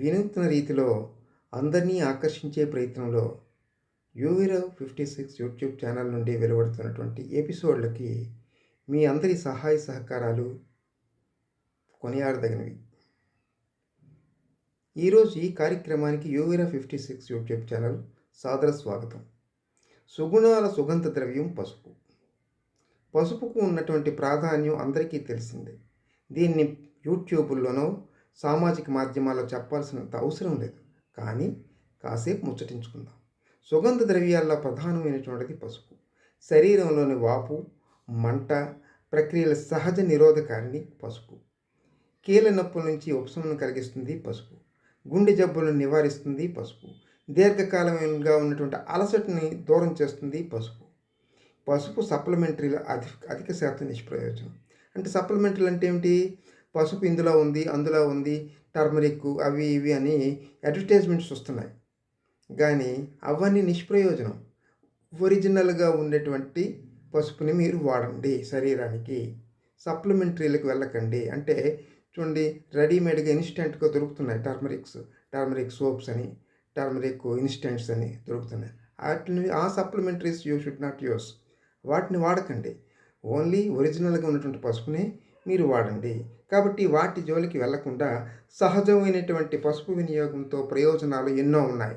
వినూత్న రీతిలో అందరినీ ఆకర్షించే ప్రయత్నంలో యూవీరావు 56 యూట్యూబ్ ఛానల్ నుండి వెలువడుతున్నటువంటి ఎపిసోడ్లకి మీ అందరి సహాయ సహకారాలు కొనియాడదగినవి. ఈరోజు ఈ కార్యక్రమానికి యూవీరావు 56 యూట్యూబ్ ఛానల్ సాదర స్వాగతం. సుగుణాల సుగంధ ద్రవ్యం పసుపు. పసుపుకు ఉన్నటువంటి ప్రాధాన్యం అందరికీ తెలిసిందే. దీన్ని యూట్యూబుల్లోనో సామాజిక మాధ్యమాల్లో చెప్పాల్సినంత అవసరం లేదు. కానీ కాసేపు ముచ్చటించుకుందాం. సుగంధ ద్రవ్యాల్లో ప్రధానమైనటువంటిది పసుపు. శరీరంలోని వాపు, మంట ప్రక్రియల సహజ నిరోధకారిణి పసుపు. కీళ్ళ నొప్పుల నుంచి ఉపశమనం కలిగిస్తుంది పసుపు. గుండె జబ్బులను నివారిస్తుంది పసుపు. దీర్ఘకాలంగా ఉన్నటువంటి అలసటని దూరం చేస్తుంది పసుపు. పసుపు సప్లిమెంటరీలో అధిక శాతం నిష్ప్రయోజనం. అంటే సప్లిమెంటరీలు అంటే ఏమిటి? పసుపు ఇందులో ఉంది, అందులో ఉంది, టర్మరిక్ అవి ఇవి అని అడ్వర్టైజ్మెంట్స్ వస్తున్నాయి. కానీ అవన్నీ నిష్ప్రయోజనం. ఒరిజినల్గా ఉండేటువంటి పసుపుని మీరు వాడండి శరీరానికి. సప్లిమెంటరీలకు వెళ్ళకండి. అంటే చూడండి, రెడీమేడ్గా ఇన్స్టెంట్గా దొరుకుతున్నాయి టర్మరిక్ సోప్స్ అని, టర్మరిక్ ఇన్స్టెంట్స్ అని దొరుకుతున్నాయి. వాటిని ఆ supplementaries you should not use. వాటిని వాడకండి. ఓన్లీ ఒరిజినల్గా ఉన్నటువంటి పసుపుని మీరు వాడండి. కాబట్టి వాటి జోలికి వెళ్లకుండా సహజమైనటువంటి పసుపు వినియోగంతో ప్రయోజనాలు ఎన్నో ఉన్నాయి.